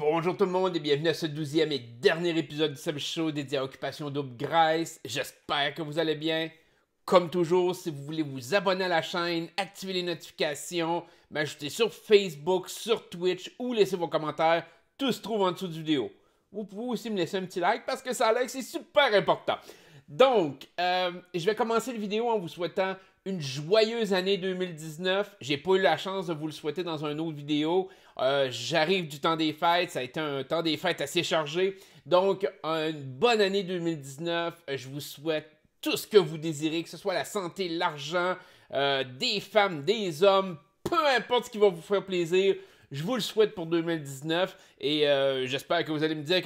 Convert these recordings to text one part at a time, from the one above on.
Bonjour tout le monde et bienvenue à ce 12e et dernier épisode du Seb Show dédié à Occupation Double Grace. J'espère que vous allez bien. Comme toujours, si vous voulez vous abonner à la chaîne, activer les notifications, m'ajouter sur Facebook, sur Twitch ou laisser vos commentaires, tout se trouve en dessous de la vidéo. Vous pouvez aussi me laisser un petit like parce que ça like c'est super important. Donc, je vais commencer la vidéo en vous souhaitant une joyeuse année 2019. J'ai pas eu la chance de vous le souhaiter dans une autre vidéo. J'arrive du temps des fêtes. Ça a été un temps des fêtes assez chargé. Donc, une bonne année 2019. Je vous souhaite tout ce que vous désirez, que ce soit la santé, l'argent, des femmes, des hommes, peu importe ce qui va vous faire plaisir. Je vous le souhaite pour 2019 et j'espère que vous allez me dire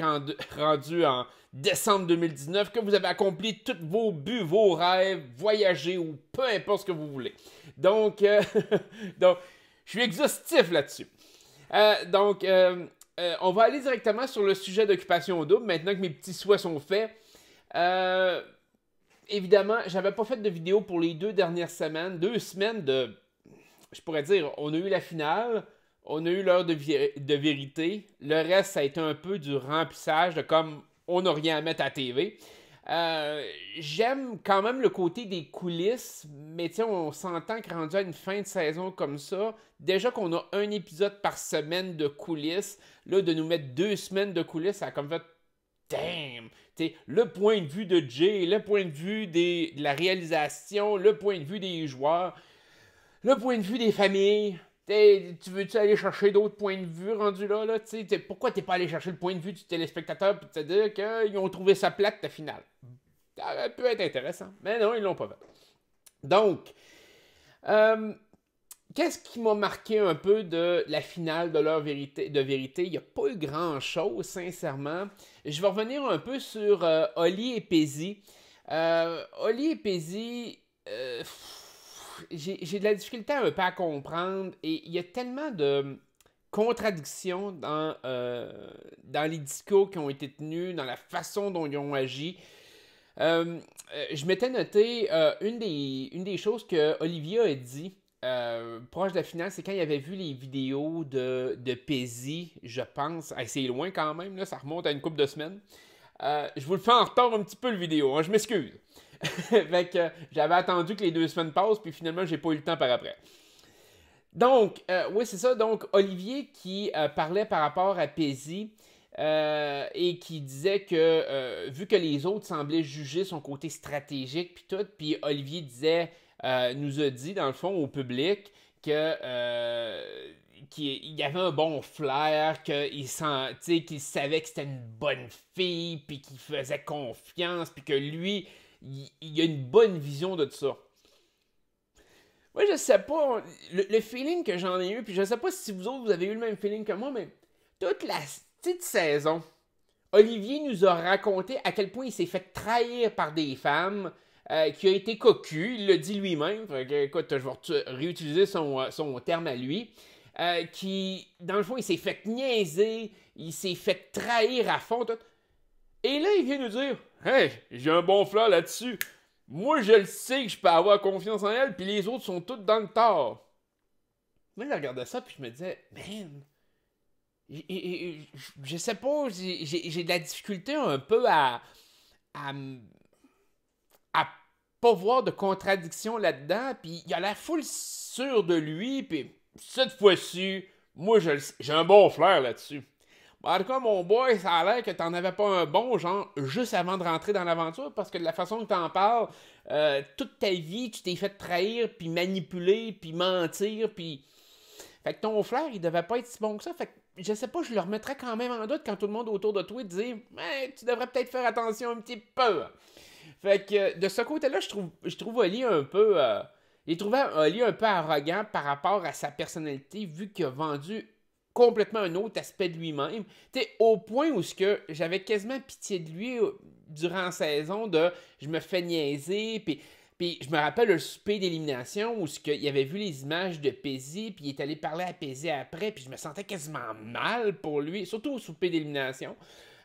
rendu en décembre 2019 que vous avez accompli tous vos buts, vos rêves, voyagé ou peu importe ce que vous voulez. Donc, donc je suis exhaustif là-dessus. On va aller directement sur le sujet d'occupation double maintenant que mes petits souhaits sont faits. Évidemment, j'avais pas fait de vidéo pour les 2 dernières semaines. 2 semaines de... Je pourrais dire, on a eu la finale... On a eu l'heure de vérité. Le reste, ça a été un peu du remplissage de comme on n'a rien à mettre à la TV. J'aime quand même le côté des coulisses, mais on s'entend que rendu à une fin de saison comme ça, déjà qu'on a un épisode par semaine de coulisses, là, de nous mettre 2 semaines de coulisses, ça a comme fait damn! T'sais, le point de vue de Jay, le point de vue de la réalisation, le point de vue des joueurs, le point de vue des familles. Tu veux-tu aller chercher d'autres points de vue rendus là? Pourquoi t'es pas allé chercher le point de vue du téléspectateur pour te dire qu'ils ont trouvé ça plate ta finale? Ça aurait pu être intéressant, mais non, ils l'ont pas fait. Donc, qu'est-ce qui m'a marqué un peu de la finale de l'heure de vérité? Il n'y a pas eu grand-chose, sincèrement. Je vais revenir un peu sur Oli et Pézy. Oli et Pézy... j'ai de la difficulté un peu à comprendre et il y a tellement de contradictions dans les discours qui ont été tenus, dans la façon dont ils ont agi. Je m'étais noté une des choses que Olivier a dit proche de la finale, c'est quand il avait vu les vidéos de Pézy, je pense. C'est loin quand même, là, ça remonte à une couple de semaines. Je vous le fais en retard un petit peu le vidéo, hein, je m'excuse. Fait que j'avais attendu que les 2 semaines passent, puis finalement, j'ai pas eu le temps par après. Donc, oui, c'est ça. Donc, Olivier qui parlait par rapport à Pézy et qui disait que, vu que les autres semblaient juger son côté stratégique, puis tout, puis Olivier disait, nous a dit, dans le fond, au public, que... qu'il y avait un bon flair, qu'il savait que c'était une bonne fille, puis qu'il faisait confiance, puis que lui... Il y a une bonne vision de tout ça. Moi, je sais pas, le feeling que j'en ai eu, puis je sais pas si vous autres, vous avez eu le même feeling que moi, mais toute la petite saison, Olivier nous a raconté à quel point il s'est fait trahir par des femmes, qui a été cocu, il l'a dit lui-même, écoute, je vais réutiliser son terme à lui, qui, dans le fond, il s'est fait niaiser, il s'est fait trahir à fond, tout. Et là, il vient nous dire « Hey, j'ai un bon flair là-dessus. Moi, je le sais que je peux avoir confiance en elle, puis les autres sont toutes dans le tort. » Moi, je regardais ça, puis je me disais « Man, je sais pas, j'ai de la difficulté un peu à pas voir de contradiction là-dedans, puis il a l'air full sûr de lui, puis cette fois-ci, moi, j'ai un bon flair là-dessus. » En tout cas, mon boy, ça a l'air que t'en avais pas un bon, genre, juste avant de rentrer dans l'aventure, parce que de la façon que t'en parles, toute ta vie, tu t'es fait trahir, puis manipuler, puis mentir, puis... Fait que ton flair, il devait pas être si bon que ça. Fait que, je sais pas, je le remettrais quand même en doute quand tout le monde autour de toi dit « Hey, tu devrais peut-être faire attention un petit peu. » Fait que, de ce côté-là, je trouve Oli un peu... j'ai trouvé Oli un peu arrogant par rapport à sa personnalité, vu qu'il a vendu complètement un autre aspect de lui-même. Tu sais, au point où j'avais quasiment pitié de lui durant la saison de je me fais niaiser, puis je me rappelle le souper d'élimination où il avait vu les images de Pézy, puis il est allé parler à Pézy après, puis je me sentais quasiment mal pour lui, surtout au souper d'élimination.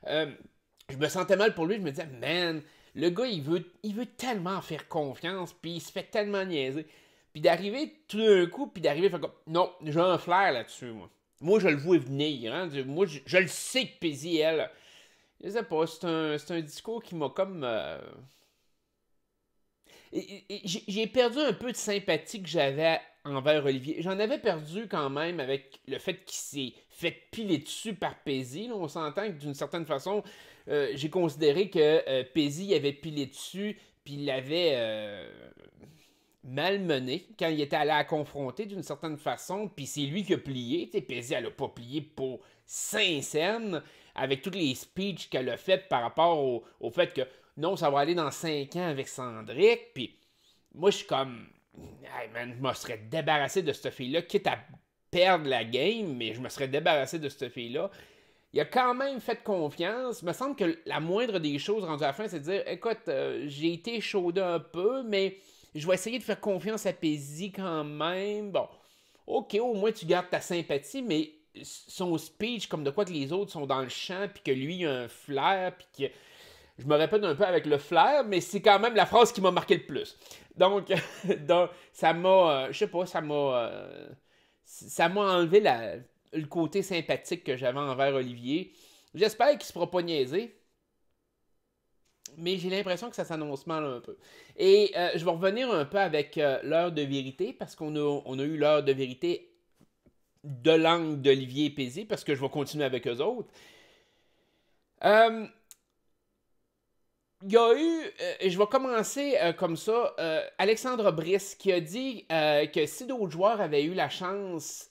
Je me sentais mal pour lui, je me disais, man, le gars, il veut tellement faire confiance, puis il se fait tellement niaiser. Puis d'arriver tout d'un coup, puis d'arriver, fait comme, non, j'ai un flair là-dessus, moi. moi, je le vois venir. Hein? Moi, je le sais que Paisley, elle, je sais pas, c'est un discours qui m'a comme... j'ai perdu un peu de sympathie que j'avais envers Olivier. J'en avais perdu quand même avec le fait qu'il s'est fait piler dessus par Paisley. On s'entend que d'une certaine façon, j'ai considéré que Paisley avait pilé dessus, puis il l'avait malmené quand il était allé à la confronter d'une certaine façon, puis c'est lui qui a plié. Paisley, elle a pas plié pour Saint-Saëns avec tous les speeches qu'elle a fait par rapport au fait que non, ça va aller dans 5 ans avec Cendric, puis moi, je suis comme, hey man, je me serais débarrassé de cette fille-là, quitte à perdre la game, mais je me serais débarrassé de cette fille-là. Il a quand même fait confiance. Il me semble que la moindre des choses rendue à la fin, c'est de dire, écoute, j'ai été chaudé un peu, mais je vais essayer de faire confiance à Paisley quand même. Bon, ok, au moins tu gardes ta sympathie, mais son speech, comme de quoi que les autres sont dans le champ, puis que lui, il a un flair, puis que je me répète un peu avec le flair, mais c'est quand même la phrase qui m'a marqué le plus. Donc, ça m'a, je sais pas, ça m'a enlevé le côté sympathique que j'avais envers Olivier. J'espère qu'il se fera pas niaiser, mais j'ai l'impression que ça s'annonce mal un peu. Et je vais revenir un peu avec l'heure de vérité, parce qu'on a eu l'heure de vérité de l'angle d'Olivier et Paisley, parce que je vais continuer avec eux autres. Il y a eu, et je vais commencer comme ça, Alexandre Brice qui a dit que si d'autres joueurs avaient eu la chance,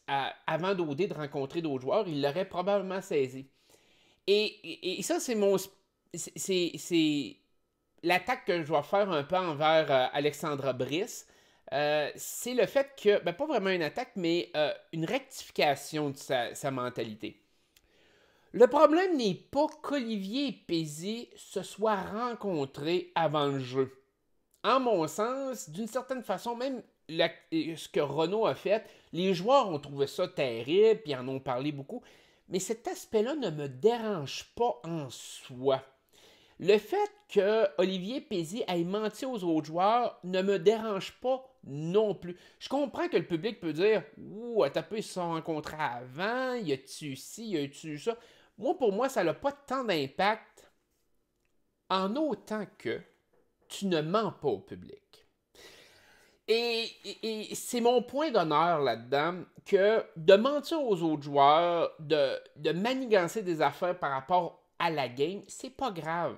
avant d'OD, de rencontrer d'autres joueurs, il l'aurait probablement saisi. Et ça, c'est mon... C'est l'attaque que je vais faire un peu envers Alexandre Brice. C'est le fait que, ben, pas vraiment une attaque, mais une rectification de sa mentalité. Le problème n'est pas qu'Olivier et Paisley se soient rencontrés avant le jeu. En mon sens, d'une certaine façon, même ce que Renault a fait, les joueurs ont trouvé ça terrible, puis en ont parlé beaucoup, mais cet aspect-là ne me dérange pas en soi. Le fait que Olivier Paisley ait menti aux autres joueurs ne me dérange pas non plus. Je comprends que le public peut dire « Ouh, t'as pu se rencontrer avant, y a-tu ci, y a-tu ça ?» Moi, pour moi, ça n'a pas tant d'impact en autant que tu ne mens pas au public. Et c'est mon point d'honneur là-dedans que de mentir aux autres joueurs, de manigancer des affaires par rapport à la game, c'est pas grave.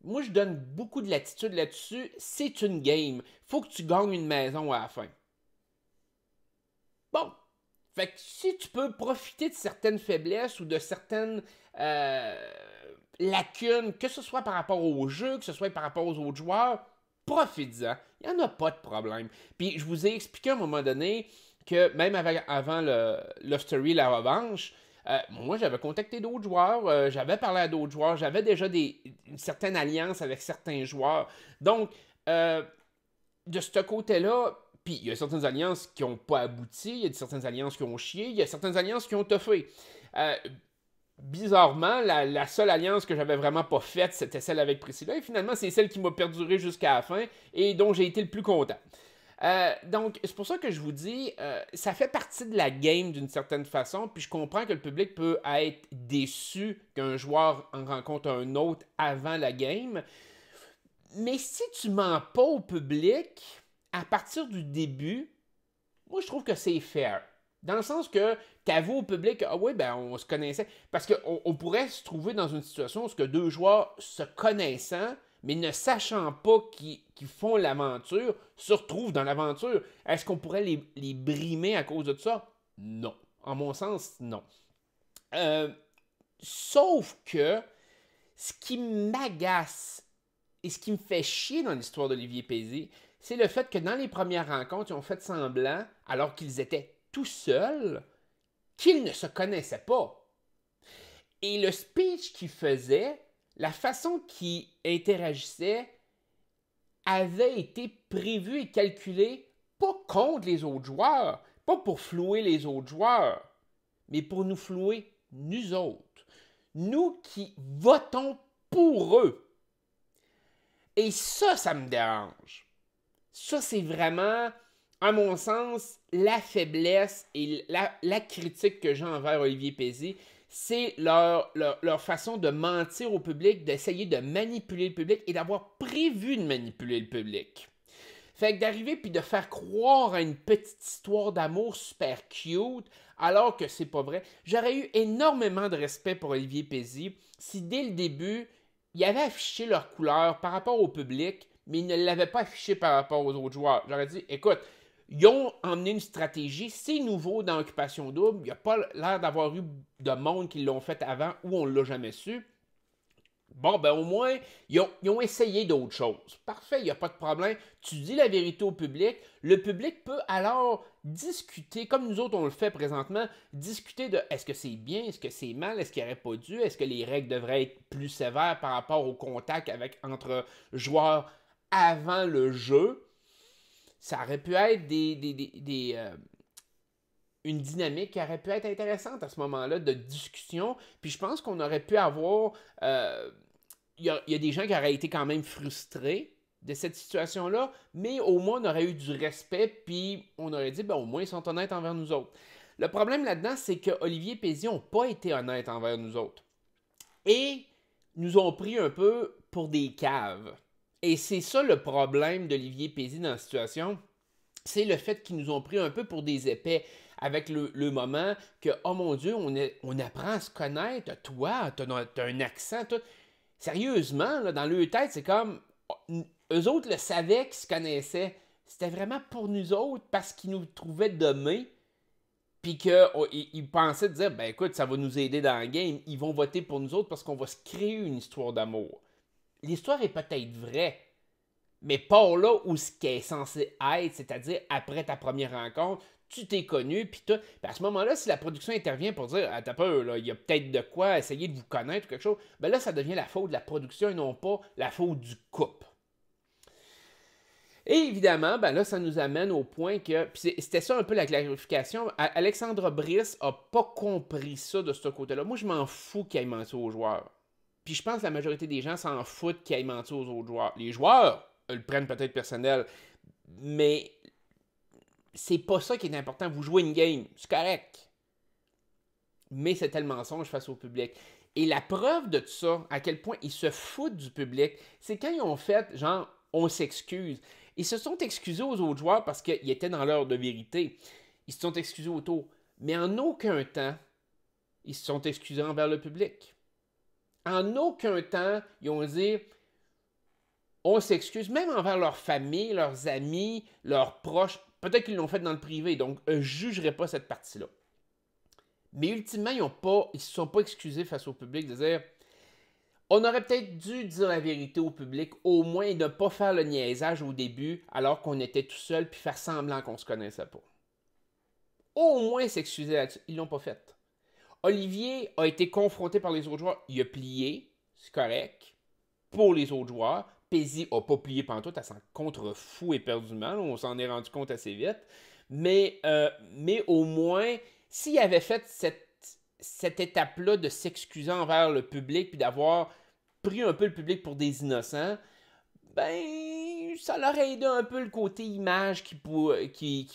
Moi, je donne beaucoup de latitude là-dessus. C'est une game. Faut que tu gagnes une maison à la fin. Bon. Fait que si tu peux profiter de certaines faiblesses ou de certaines lacunes, que ce soit par rapport au jeu, que ce soit par rapport aux autres joueurs, profite-en. Il n'y en a pas de problème. Puis je vous ai expliqué à un moment donné que même avant le Story, la revanche, moi j'avais contacté d'autres joueurs, j'avais parlé à d'autres joueurs, j'avais déjà une certaine alliance avec certains joueurs. Donc, de ce côté-là, puis il y a certaines alliances qui n'ont pas abouti, il y a certaines alliances qui ont chié, il y a certaines alliances qui ont toffé. Bizarrement, la seule alliance que j'avais vraiment pas faite, c'était celle avec Priscilla, et finalement, c'est celle qui m'a perduré jusqu'à la fin, et dont j'ai été le plus content. Donc, c'est pour ça que je vous dis, ça fait partie de la game d'une certaine façon, puis je comprends que le public peut être déçu qu'un joueur en rencontre un autre avant la game, mais si tu mens pas au public, à partir du début, moi je trouve que c'est fair. Dans le sens que tu avoues au public, ah oui, ben on se connaissait. Parce qu'on pourrait se trouver dans une situation où deux joueurs se connaissant, mais ne sachant pas qu'ils font l'aventure, se retrouvent dans l'aventure. Est-ce qu'on pourrait les brimer à cause de ça? Non. En mon sens, non. Sauf que ce qui m'agace et ce qui me fait chier dans l'histoire d'Olivier Paisley, c'est le fait que dans les premières rencontres, ils ont fait semblant, alors qu'ils étaient tout seuls, qu'ils ne se connaissaient pas. Et le speech qu'ils faisaient, la façon qu'ils interagissaient, avait été prévu et calculé pas contre les autres joueurs, pas pour flouer les autres joueurs, mais pour nous flouer nous autres. Nous qui votons pour eux. Et ça me dérange. Ça, c'est vraiment à mon sens, la faiblesse et la critique que j'ai envers Olivier Pézy, c'est leur façon de mentir au public, d'essayer de manipuler le public et d'avoir prévu de manipuler le public. Fait que d'arriver puis de faire croire à une petite histoire d'amour super cute, alors que c'est pas vrai. J'aurais eu énormément de respect pour Olivier Pézy si dès le début, il avait affiché leur couleur par rapport au public, mais il ne l'avait pas affiché par rapport aux autres joueurs. J'aurais dit, écoute, ils ont emmené une stratégie, c'est nouveau dans Occupation Double, il n'y a pas l'air d'avoir eu de monde qui l'ont fait avant ou on ne l'a jamais su. Bon, ben au moins, ils ont essayé d'autres choses. Parfait, il n'y a pas de problème. Tu dis la vérité au public. Le public peut alors discuter, comme nous autres on le fait présentement, discuter de est-ce que c'est bien, est-ce que c'est mal, est-ce qu'il n'y aurait pas dû, est-ce que les règles devraient être plus sévères par rapport au contact entre joueurs avant le jeu. Ça aurait pu être une dynamique qui aurait pu être intéressante à ce moment-là de discussion. Puis je pense qu'on aurait pu avoir... il y a des gens qui auraient été quand même frustrés de cette situation-là, mais au moins on aurait eu du respect, puis on aurait dit, ben au moins ils sont honnêtes envers nous autres. Le problème là-dedans, c'est que Olivier Pézy n'a pas été honnête envers nous autres. Et nous ont pris un peu pour des caves. Et c'est ça le problème d'Olivier Pézy dans la situation, c'est le fait qu'ils nous ont pris un peu pour des épais avec le moment que, oh mon Dieu, on apprend à se connaître, toi, t'as un accent, tout. Sérieusement, là, dans leur tête, c'est comme, eux autres le savaient qu'ils se connaissaient. C'était vraiment pour nous autres parce qu'ils nous trouvaient dommés. Puis qu'ils pensaient de dire, ben écoute, ça va nous aider dans la game. Ils vont voter pour nous autres parce qu'on va se créer une histoire d'amour. L'histoire est peut-être vraie, mais pas là où ce qu'elle est censée être, c'est-à-dire après ta première rencontre, tu t'es connu, puis tout. Puis à ce moment-là, si la production intervient pour dire, ah, t'as peur, là, il y a peut-être de quoi essayer de vous connaître ou quelque chose, ben là, ça devient la faute de la production et non pas la faute du couple. Et évidemment, ben là, ça nous amène au point que, puis c'était ça un peu la clarification, Alexandre Brice a pas compris ça de ce côté-là. Moi, je m'en fous qu'il ait menti aux joueurs. Puis je pense que la majorité des gens s'en foutent qu'il ait menti aux autres joueurs. Les joueurs le prennent peut-être personnel, mais c'est pas ça qui est important. Vous jouez une game, c'est correct. Mais c'était le mensonge face au public. Et la preuve de tout ça, à quel point ils se foutent du public, c'est quand ils ont fait, genre, on s'excuse. Ils se sont excusés aux autres joueurs parce qu'ils étaient dans l'heure de vérité. Ils se sont excusés autour. Mais en aucun temps, ils se sont excusés envers le public. En aucun temps, ils ont dit on s'excuse, même envers leur famille, leurs amis, leurs proches. Peut-être qu'ils l'ont fait dans le privé, donc je ne jugerai pas cette partie-là. Mais ultimement, ils ne se sont pas excusés face au public de dire on aurait peut-être dû dire la vérité au public, au moins, et ne pas faire le niaisage au début alors qu'on était tout seul puis faire semblant qu'on ne se connaissait pas. Au moins s'excuser là-dessus. Ils ne l'ont pas fait. Olivier a été confronté par les autres joueurs. Il a plié, c'est correct, pour les autres joueurs. Pézy n'a pas plié pantoute, elle s'en contrefou éperdument. On s'en est rendu compte assez vite. Mais au moins, s'il avait fait cette étape-là de s'excuser envers le public puis d'avoir pris un peu le public pour des innocents, ben, ça leur a aidé un peu le côté image qu'ils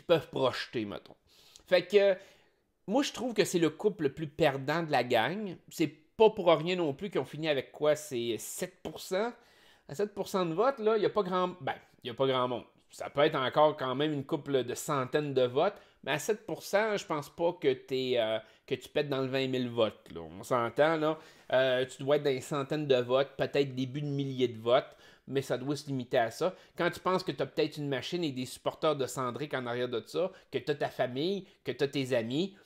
peuvent projeter, mettons. Fait que, moi, je trouve que c'est le couple le plus perdant de la gang. C'est pas pour rien non plus qu'ils ont fini avec quoi? C'est 7%. À 7% de vote, là, il n'y a pas grand... Ben, il n'y a pas grand monde. Ça peut être encore quand même une couple de centaines de votes, mais à 7%, je pense pas que tu pètes dans le 20 000 votes. Là. On s'entend, là. Tu dois être dans les centaines de votes, peut-être début de milliers de votes, mais ça doit se limiter à ça. Quand tu penses que tu as peut-être une machine et des supporters de Cendric en arrière de ça, que tu as ta famille, que tu as tes amis,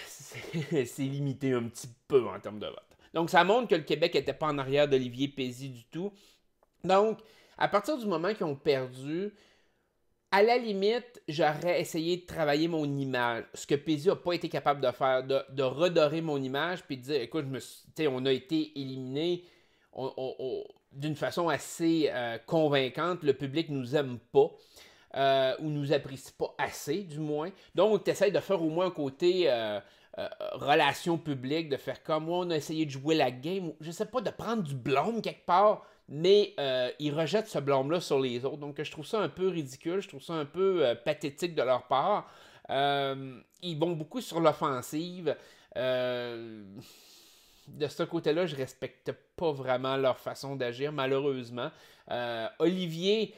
c'est limité un petit peu en termes de vote. Donc, ça montre que le Québec n'était pas en arrière d'Olivier Pézy du tout. Donc, à partir du moment qu'ils ont perdu, à la limite, j'aurais essayé de travailler mon image. Ce que Pézy n'a pas été capable de faire, de redorer mon image, puis de dire, écoute, on a été éliminés d'une façon assez convaincante. Le public ne nous aime pas. Ou nous apprécie pas assez, du moins. Donc, tu essaies de faire au moins un côté relation publique, de faire comme moi, on a essayé de jouer la game, je sais pas, de prendre du blâme quelque part, mais ils rejettent ce blâme-là sur les autres. Donc je trouve ça un peu ridicule, je trouve ça un peu pathétique de leur part. Ils vont beaucoup sur l'offensive. De ce côté-là, je respecte pas vraiment leur façon d'agir, malheureusement. Olivier,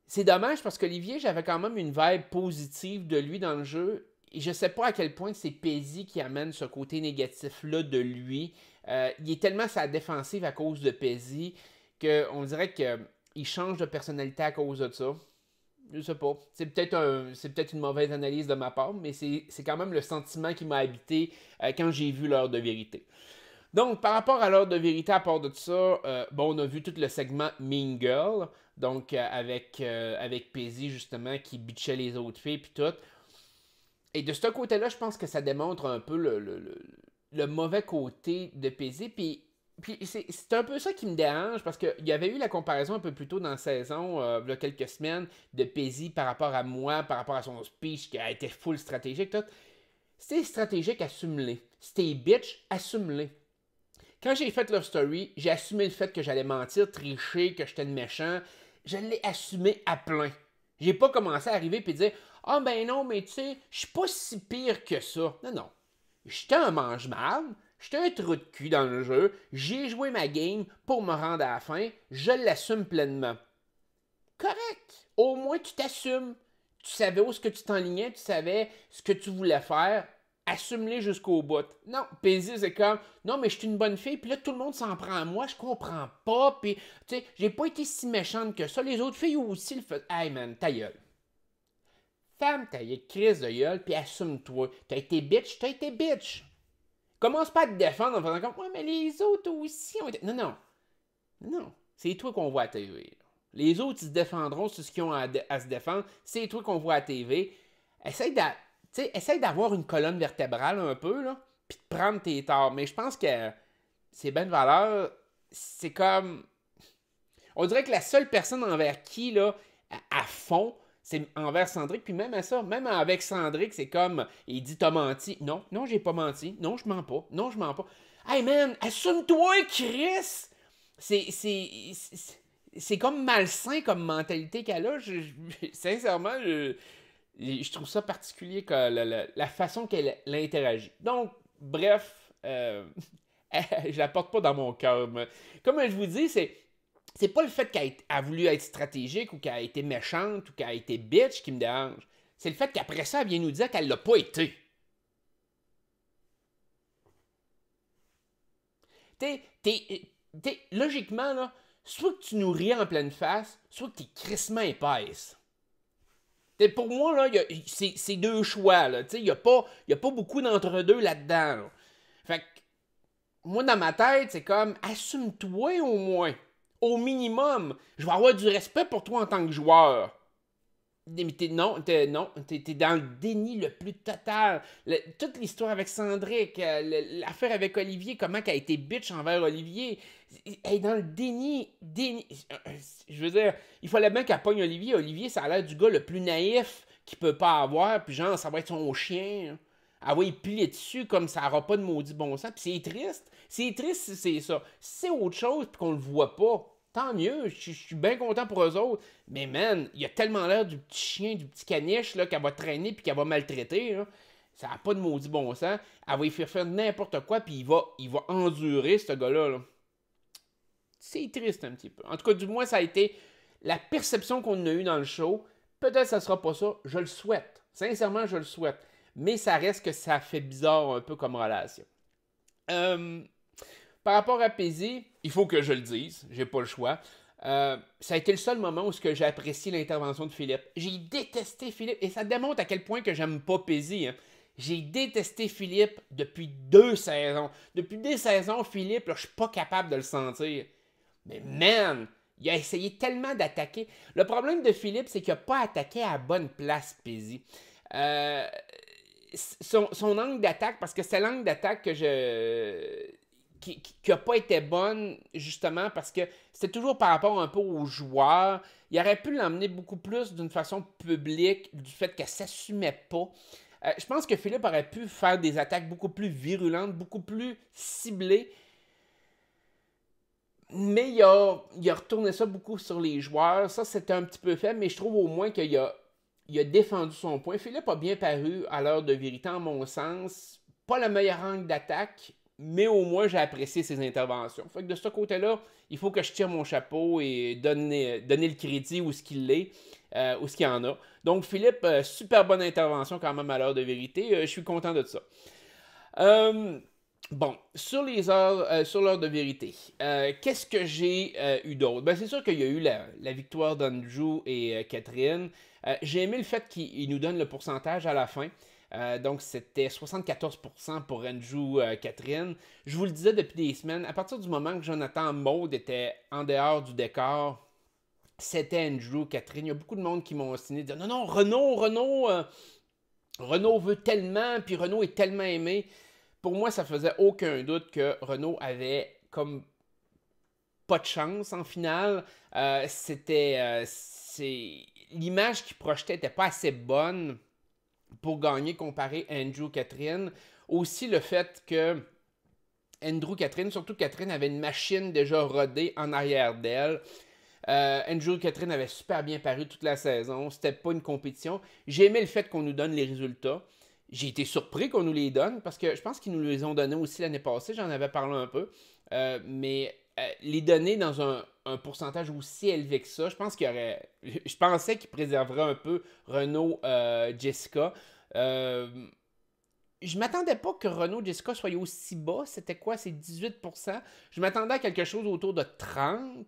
c'est dommage parce qu'Olivier, j'avais quand même une vibe positive de lui dans le jeu. Et je sais pas à quel point c'est Pezzy qui amène ce côté négatif-là de lui. Il est tellement sa défensive à cause de Pezzy qu'on dirait qu'il change de personnalité à cause de ça. Je sais pas. C'est peut-être une mauvaise analyse de ma part, mais c'est quand même le sentiment qui m'a habité quand j'ai vu l'heure de vérité. Donc, par rapport à l'heure de vérité, à part de ça, on a vu tout le segment Mean Girl, donc avec Pezzy, justement, qui bitchait les autres filles, puis tout. Et de ce côté-là, je pense que ça démontre un peu le mauvais côté de Pezzy, puis c'est un peu ça qui me dérange, parce qu'il y avait eu la comparaison un peu plus tôt dans la saison, il y a quelques semaines, de Pezzy par rapport à moi, par rapport à son speech qui a été full stratégique, tout. C'était stratégique, assume-les. C'était bitch, assume-les. Quand j'ai fait Love Story, j'ai assumé le fait que j'allais mentir, tricher, que j'étais le méchant. Je l'ai assumé à plein. J'ai pas commencé à arriver et dire ah ben non, mais tu sais, je suis pas si pire que ça. Non, non. J'étais un mange-mal, j'étais un trou de cul dans le jeu, j'ai joué ma game pour me rendre à la fin, je l'assume pleinement. Correct. Au moins tu t'assumes. Tu savais où ce que tu t'enlignais, tu savais ce que tu voulais faire. Assume-les jusqu'au bout. Non, Pezzy, c'est comme, non, mais je suis une bonne fille, puis là, tout le monde s'en prend à moi, je comprends pas, puis, tu sais, j'ai pas été si méchante que ça. Les autres filles aussi le font. Hey, man, ta gueule. Femme, ta crise de gueule, puis assume-toi. T'as été bitch, t'as été bitch. Commence pas à te défendre en faisant comme, ouais, mais les autres aussi ont été. Non, non. Non. C'est toi qu'on voit à TV. Les autres, ils se défendront sur ce qu'ils ont à se défendre. C'est toi qu'on voit à TV. Essaye d'avoir une colonne vertébrale un peu, là, puis de prendre tes torts. Mais je pense que c'est bien de valeur. C'est comme. On dirait que la seule personne envers qui, là, à fond, c'est envers Cendric. Puis même à ça, même avec Cendric, c'est comme. Il dit t'as menti. Non, non, j'ai pas menti. Non, je mens pas. Non, je mens pas. Hey man, assume-toi, Chris! C'est comme malsain comme mentalité qu'elle a. Sincèrement, je trouve ça particulier que la façon qu'elle interagit. Donc, bref, je la porte pas dans mon cœur. Comme je vous dis, c'est pas le fait qu'elle a voulu être stratégique ou qu'elle a été méchante ou qu'elle a été bitch qui me dérange. C'est le fait qu'après ça, elle vient nous dire qu'elle l'a pas été. Logiquement, là, soit que tu nous ris en pleine face, soit que t'es crissement épaisse. Pour moi, là, c'est deux choix. Il n'y a pas beaucoup d'entre-deux là-dedans. Là. Fait que, moi, dans ma tête, c'est comme, assume-toi au moins. Au minimum, je vais avoir du respect pour toi en tant que joueur. Mais t'es dans le déni le plus total. Toute l'histoire avec Cendric, l'affaire avec Olivier, comment qu'elle a été bitch envers Olivier. Elle est dans le déni. Je veux dire, il fallait bien qu'elle pogne Olivier. Olivier, ça a l'air du gars le plus naïf qu'il peut pas avoir. Puis genre, ça va être son chien. Elle va y plier dessus comme ça n'aura pas de maudit bon sens. Puis c'est triste. C'est triste si c'est ça. Si c'est autre chose puis qu'on le voit pas, tant mieux. Je suis bien content pour eux autres. Mais man, il a tellement l'air du petit chien, du petit caniche là, qu'elle va traîner puis qu'elle va maltraiter. Là. Ça n'a pas de maudit bon sens. Elle va y faire n'importe quoi puis il va endurer ce gars-là. Là. C'est triste un petit peu. En tout cas, du moins, ça a été la perception qu'on a eue dans le show. Peut-être que ça sera pas ça. Je le souhaite. Sincèrement, je le souhaite. Mais ça reste que ça fait bizarre un peu comme relation. Par rapport à Pezzy, il faut que je le dise. J'ai pas le choix. Ça a été le seul moment où j'ai apprécié l'intervention de Philippe. J'ai détesté Philippe. Et ça démontre à quel point que j'aime pas Pezzy. Hein. J'ai détesté Philippe depuis 2 saisons. Depuis des saisons, Philippe, là, je suis pas capable de le sentir. Mais man, il a essayé tellement d'attaquer. Le problème de Philippe, c'est qu'il n'a pas attaqué à la bonne place, Pezzy. Son angle d'attaque, parce que c'est l'angle d'attaque qui n'a pas été bonne, justement, parce que c'était toujours par rapport un peu aux joueurs. Il aurait pu l'emmener beaucoup plus d'une façon publique, du fait qu'elle ne s'assumait pas. Je pense que Philippe aurait pu faire des attaques beaucoup plus virulentes, beaucoup plus ciblées. Mais il a retourné ça beaucoup sur les joueurs. Ça, c'était un petit peu faible, mais je trouve au moins qu'il a défendu son point. Philippe a bien paru à l'heure de vérité, en mon sens. Pas le meilleur angle d'attaque, mais au moins j'ai apprécié ses interventions. Fait que de ce côté-là, il faut que je tire mon chapeau et donner le crédit où ce qu'il est, où ce qu'il y en a. Donc Philippe, super bonne intervention quand même à l'heure de vérité. Je suis content de ça. Bon, sur l'heure de vérité, qu'est-ce que j'ai eu d'autre? Ben, c'est sûr qu'il y a eu la victoire d'Andrew et Catherine. J'ai aimé le fait qu'il nous donne le pourcentage à la fin. Donc, c'était 74% pour Andrew Catherine. Je vous le disais depuis des semaines, à partir du moment que Jonathan Maude était en dehors du décor, c'était Andrew Catherine. Il y a beaucoup de monde qui m'ont signé de dire non, non, Renaud veut tellement, puis Renaud est tellement aimé. Pour moi, ça faisait aucun doute que Renaud avait comme pas de chance en finale. L'image qu'il projetait n'était pas assez bonne pour gagner comparé à Andrew Catherine. Aussi le fait que Andrew Catherine, surtout Catherine, avait une machine déjà rodée en arrière d'elle. Andrew Catherine avait super bien paru toute la saison. C'était pas une compétition. J'ai aimé le fait qu'on nous donne les résultats. J'ai été surpris qu'on nous les donne parce que je pense qu'ils nous les ont donnés aussi l'année passée. J'en avais parlé un peu. Mais les donner dans un pourcentage aussi élevé que ça, je pense qu'il y aurait. Je pensais qu'il préserverait un peu Renaud, Jessica. Je m'attendais pas que Renaud Jessica soit aussi bas. C'était quoi? C'est 18%. Je m'attendais à quelque chose autour de 30%.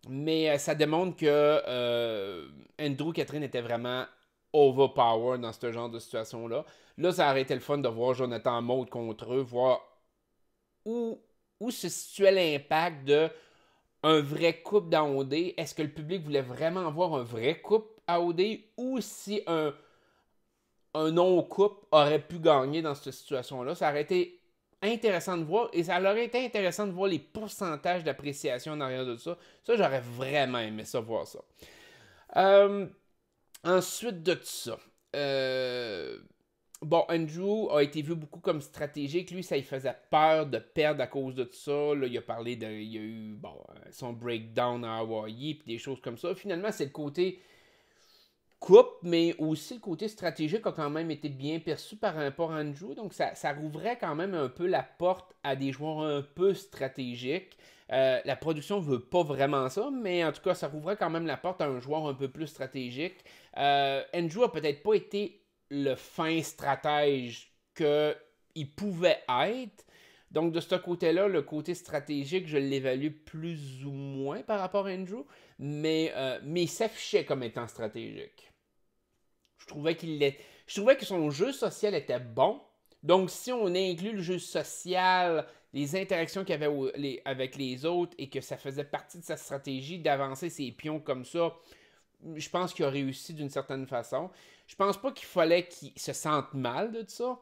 Mais ça démontre que Andrew Catherine était vraiment overpower dans ce genre de situation-là. Là, ça aurait été le fun de voir Jonathan Maude contre eux, voir où, où se situait l'impact de un vrai couple à OD. Est-ce que le public voulait vraiment voir un vrai couple à OD ou si un non-couple aurait pu gagner dans cette situation-là? Ça aurait été intéressant de voir et ça aurait été intéressant de voir les pourcentages d'appréciation en arrière de ça. Ça, j'aurais vraiment aimé ça, voir ça. Ensuite de ça, bon, Andrew a été vu beaucoup comme stratégique. Lui, ça lui faisait peur de perdre à cause de ça. Là, il a parlé de. Il y a eu son breakdown à Hawaii puis des choses comme ça. Finalement, c'est le côté coupe, mais aussi le côté stratégique a quand même été bien perçu par Andrew. Donc, ça rouvrait quand même un peu la porte à des joueurs un peu stratégiques. La production veut pas vraiment ça, mais en tout cas, ça rouvrait quand même la porte à un joueur un peu plus stratégique. Andrew a peut-être pas été le fin stratège qu'il pouvait être. Donc, de ce côté-là, le côté stratégique, je l'évalue plus ou moins par rapport à Andrew, mais il s'affichait comme étant stratégique. Je trouvais que son jeu social était bon. Donc, si on inclut le jeu social, les interactions qu'il avait avec les autres et que ça faisait partie de sa stratégie d'avancer ses pions comme ça, je pense qu'il a réussi d'une certaine façon. Je pense pas qu'il fallait qu'il se sente mal de ça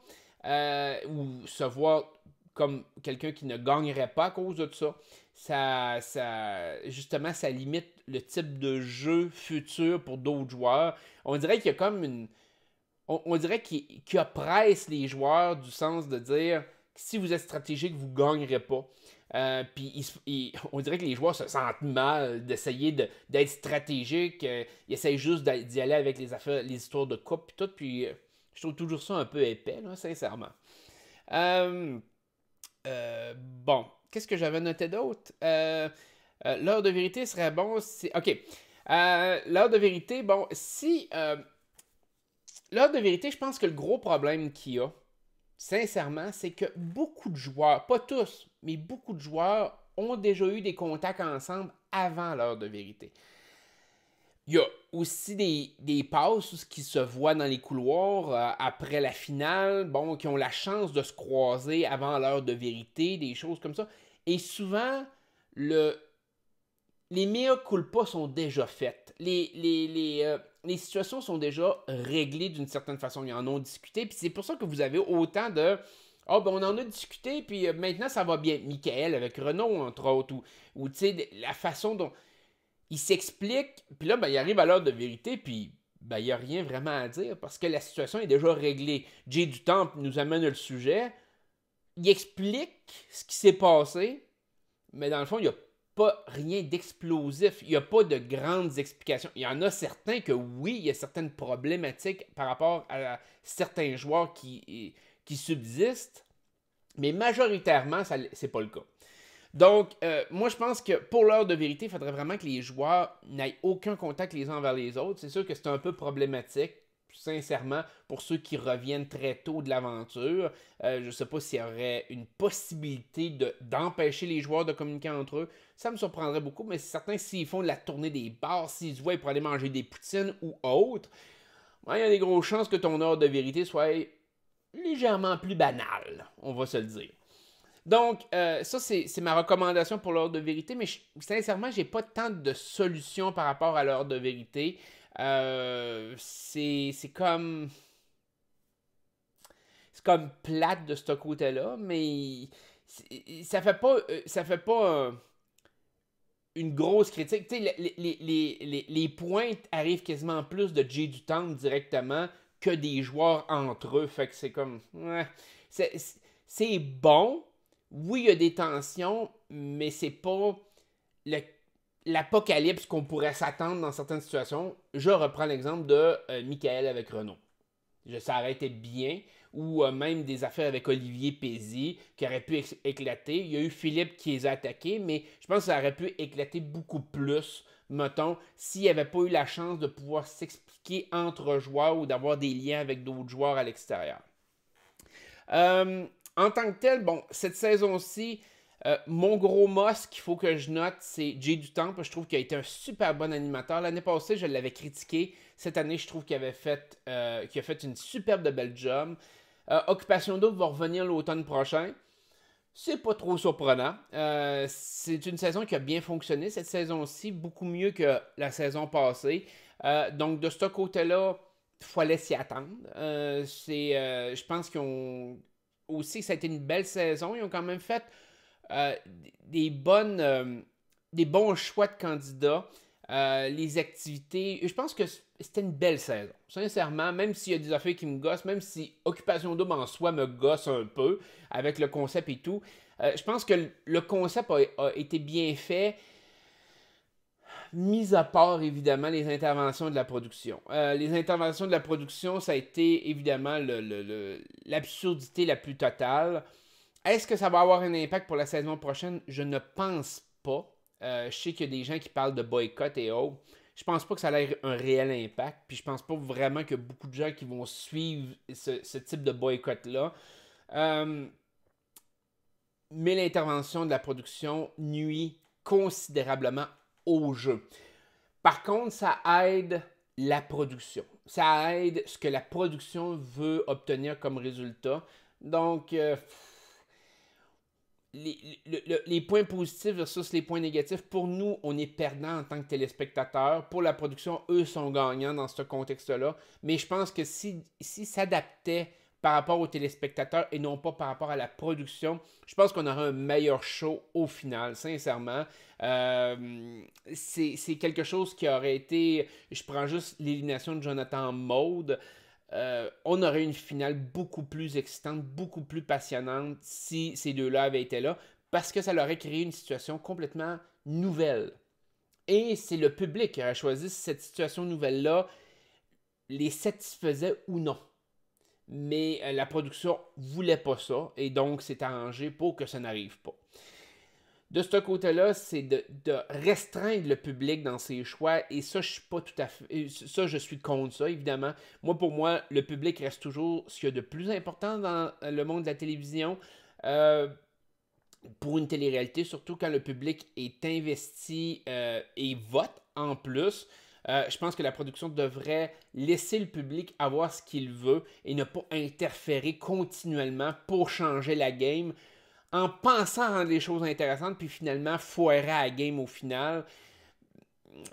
ou se voir comme quelqu'un qui ne gagnerait pas à cause de ça. Justement, ça limite le type de jeu futur pour d'autres joueurs. On dirait qu'il y a comme une. On dirait qu'il oppresse les joueurs du sens de dire que si vous êtes stratégique, vous ne gagnerez pas. Puis on dirait que les joueurs se sentent mal d'essayer d'être stratégique. Ils essayent juste d'y aller avec les histoires de coupe et tout. Puis je trouve toujours ça un peu épais, là, sincèrement. Bon, qu'est-ce que j'avais noté d'autre? L'heure de vérité serait bon si. Ok. L'heure de vérité, bon, si. L'heure de vérité, je pense que le gros problème qu'il y a, sincèrement, c'est que beaucoup de joueurs, pas tous, mais beaucoup de joueurs ont déjà eu des contacts ensemble avant l'heure de vérité. Il y a aussi des passes qui se voient dans les couloirs après la finale, bon, qui ont la chance de se croiser avant l'heure de vérité, des choses comme ça. Et souvent, les mea culpa sont déjà faites. Les situations sont déjà réglées d'une certaine façon. Ils en ont discuté. Puis c'est pour ça que vous avez autant de. Ah, ben on en a discuté, puis maintenant ça va bien. Michael avec Renaud, entre autres, ou tu sais, la façon dont il s'explique, puis là, ben, il arrive à l'heure de vérité, puis ben, il n'y a rien vraiment à dire parce que la situation est déjà réglée. Jay Dutemple nous amène le sujet, il explique ce qui s'est passé, mais dans le fond, il n'y a pas rien d'explosif. Il n'y a pas de grandes explications. Il y en a certains que oui, il y a certaines problématiques par rapport à certains joueurs qui subsistent, mais majoritairement, c'est pas le cas. Donc, moi, je pense que pour l'heure de vérité, il faudrait vraiment que les joueurs n'aient aucun contact les uns envers les autres. C'est sûr que c'est un peu problématique, sincèrement, pour ceux qui reviennent très tôt de l'aventure. Je ne sais pas s'il y aurait une possibilité d'empêcher les joueurs de communiquer entre eux. Ça me surprendrait beaucoup, mais c'est certain, s'ils font de la tournée des bars, s'ils se voient pour aller manger des poutines ou autre, il y a des grosses chances que ton heure de vérité soit légèrement plus banale, on va se le dire. Donc, ça, c'est ma recommandation pour l'heure de vérité, mais sincèrement, j'ai pas tant de solutions par rapport à l'heure de vérité. C'est comme... C'est comme plate de ce côté-là, mais ça fait pas une grosse critique. Tu sais, les pointes arrivent quasiment plus de Jay du Temple directement que des joueurs entre eux. Fait que c'est comme... Ouais, c'est bon. Oui, il y a des tensions, mais c'est pas l'apocalypse qu'on pourrait s'attendre dans certaines situations. Je reprends l'exemple de Michael avec Renault. Ça aurait été bien. Ou même des affaires avec Olivier Pézy qui auraient pu éclater. Il y a eu Philippe qui les a attaqués, mais je pense que ça aurait pu éclater beaucoup plus, mettons, s'il n'y avait pas eu la chance de pouvoir s'expliquer entre joueurs ou d'avoir des liens avec d'autres joueurs à l'extérieur. En tant que tel, bon, cette saison-ci, mon gros must qu'il faut que je note, c'est Jay du Temple. Je trouve qu'il a été un super bon animateur. L'année passée, je l'avais critiqué. Cette année, je trouve qu'il a fait une superbe de belle job. Occupation Double va revenir l'automne prochain. C'est pas trop surprenant. C'est une saison qui a bien fonctionné cette saison-ci, beaucoup mieux que la saison passée. Donc, de ce côté-là, il fallait s'y attendre. Je pense qu'ils ont aussi, ça a été une belle saison. Ils ont quand même fait des bons choix de candidats. Les activités. Je pense que c'était une belle saison. Sincèrement, même s'il y a des affaires qui me gossent, même si Occupation Double en soi me gosse un peu avec le concept et tout, je pense que le concept a été bien fait, mis à part évidemment les interventions de la production. Les interventions de la production, ça a été évidemment l'absurdité la plus totale. Est-ce que ça va avoir un impact pour la saison prochaine? Je ne pense pas. Je sais qu'il y a des gens qui parlent de boycott et autres. Je pense pas que ça a l'air un réel impact. Puis je pense pas vraiment qu'il y a beaucoup de gens qui vont suivre ce type de boycott-là. Mais l'intervention de la production nuit considérablement au jeu. Par contre, ça aide la production. Ça aide ce que la production veut obtenir comme résultat. Donc, les points positifs versus les points négatifs, pour nous, on est perdant en tant que téléspectateurs. Pour la production, eux sont gagnants dans ce contexte-là. Mais je pense que si s'adaptaient par rapport aux téléspectateurs et non pas par rapport à la production, je pense qu'on aurait un meilleur show au final, sincèrement. C'est quelque chose qui aurait été... Je prends juste l'élimination de Jonathan Maude. On aurait une finale beaucoup plus excitante, beaucoup plus passionnante si ces deux-là avaient été là, parce que ça leur aurait créé une situation complètement nouvelle. Et c'est le public qui aurait choisi si cette situation nouvelle-là les satisfaisait ou non. Mais la production voulait pas ça, et donc c'est arrangé pour que ça n'arrive pas. De ce côté-là, c'est de restreindre le public dans ses choix, et ça, je suis pas tout à fait. Ça, je suis contre ça, évidemment. Pour moi, le public reste toujours ce qu'il y a de plus important dans le monde de la télévision. Pour une télé-réalité, surtout quand le public est investi et vote en plus. Je pense que la production devrait laisser le public avoir ce qu'il veut et ne pas interférer continuellement pour changer la game en pensant rendre les choses intéressantes, puis finalement foirer à la game au final.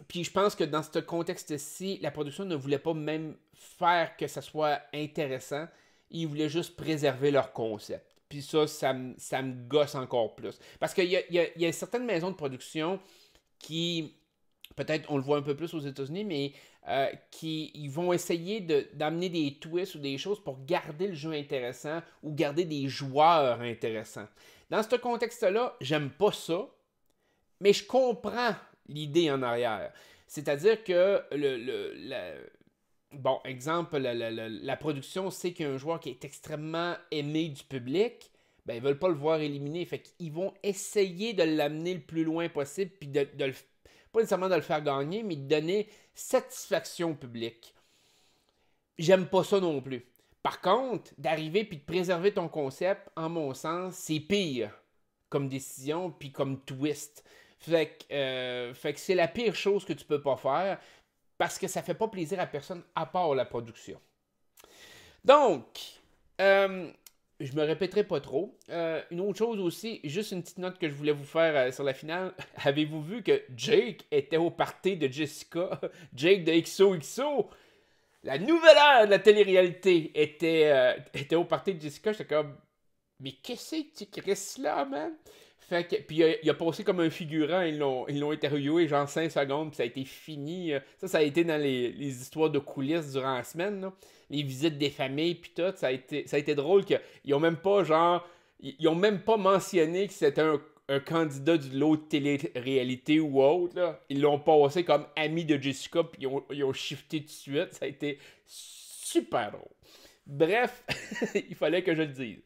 Puis je pense que dans ce contexte-ci, la production ne voulait pas même faire que ça soit intéressant. Ils voulaient juste préserver leur concept. Puis ça me gosse encore plus. Parce qu'il y a certaines maisons de production qui, peut-être on le voit un peu plus aux États-Unis, mais ils vont essayer d'amener des twists ou des choses pour garder le jeu intéressant ou garder des joueurs intéressants. Dans ce contexte-là, j'aime pas ça. Mais je comprends l'idée en arrière. C'est-à-dire que bon, exemple, la production sait qu'il y a un joueur qui est extrêmement aimé du public, ben ils veulent pas le voir éliminé. Fait qu'ils vont essayer de l'amener le plus loin possible, puis pas nécessairement de le faire gagner, mais de donner satisfaction au public. J'aime pas ça non plus. Par contre, d'arriver puis de préserver ton concept, en mon sens, c'est pire comme décision puis comme twist. Fait que c'est la pire chose que tu peux pas faire parce que ça fait pas plaisir à personne à part la production. Donc, je me répéterai pas trop. Une autre chose aussi, juste une petite note que je voulais vous faire sur la finale. Avez-vous vu que Jake était au party de Jessica? Jake de XOXO? La nouvelle ère de la télé-réalité était au party de Jessica. J'étais comme, mais qu'est-ce que tu crées là, man? Fait que, puis il a passé comme un figurant, ils l'ont interviewé genre 5 secondes, puis ça a été fini. Ça a été dans les histoires de coulisses durant la semaine, là. Les visites des familles, puis tout. Ça a été drôle qu'ils ont même pas, genre, ils ont même pas mentionné que c'était un candidat de l'autre télé-réalité ou autre, là. Ils l'ont passé comme ami de Jessica, puis ils ont shifté tout de suite. Ça a été super drôle. Bref, il fallait que je le dise.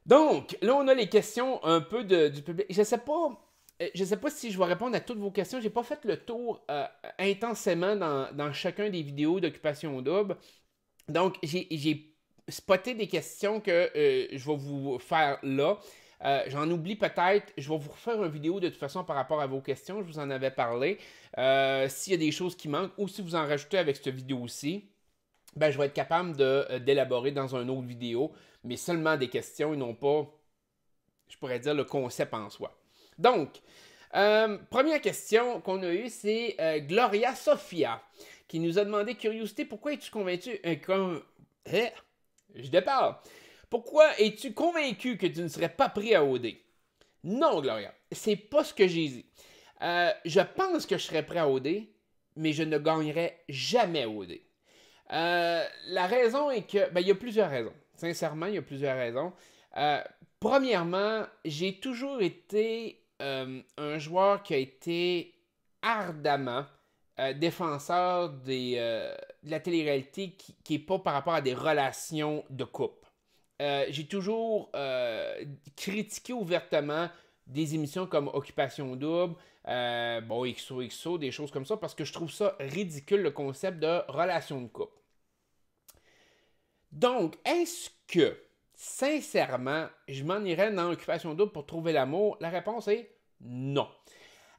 Donc, là, on a les questions un peu du public. Je sais pas si je vais répondre à toutes vos questions. J'ai pas fait le tour intensément dans chacun des vidéos d'Occupation Double. Donc, j'ai spoté des questions que je vais vous faire là. J'en oublie peut-être. Je vais vous refaire une vidéo de toute façon par rapport à vos questions. Je vous en avais parlé. S'il y a des choses qui manquent ou si vous en rajoutez avec cette vidéo-ci, ben, je vais être capable d'élaborer dans une autre vidéo, mais seulement des questions et non pas, je pourrais dire, le concept en soi. Donc, première question qu'on a eue, c'est Gloria Sofia, qui nous a demandé, curiosité, pourquoi es-tu convaincu... je départ. Pourquoi es-tu convaincu que tu ne serais pas pris à OD? Non, Gloria, c'est pas ce que j'ai dit. Je pense que je serais prêt à OD, mais je ne gagnerais jamais à OD. La raison est que... Ben, il y a plusieurs raisons. Sincèrement, il y a plusieurs raisons. Premièrement, j'ai toujours été un joueur qui a été ardemment défenseur de la télé-réalité qui n'est pas par rapport à des relations de couple. J'ai toujours critiqué ouvertement des émissions comme Occupation Double, bon, XOXO, des choses comme ça, parce que je trouve ça ridicule, le concept de relation de couple. Donc, est-ce que, sincèrement, je m'en irais dans Occupation Double pour trouver l'amour? La réponse est non.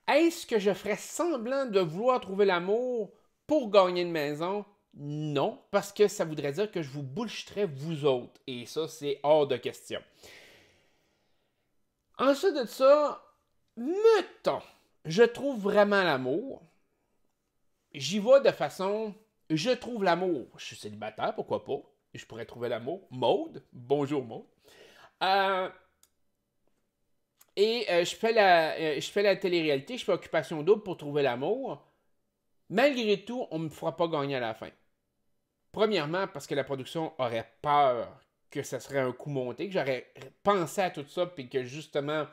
Est-ce que je ferais semblant de vouloir trouver l'amour pour gagner une maison? Non, parce que ça voudrait dire que je vous bullshitterais vous autres. Et ça, c'est hors de question. Ensuite de ça, mettons, je trouve vraiment l'amour. J'y vais de façon, je trouve l'amour. Je suis célibataire, pourquoi pas? Je pourrais trouver l'amour. Maude, bonjour Maude. Je fais la télé-réalité, je fais Occupation Double pour trouver l'amour. Malgré tout, on ne me fera pas gagner à la fin. Premièrement, parce que la production aurait peur que ça serait un coup monté, que j'aurais pensé à tout ça, puis que justement,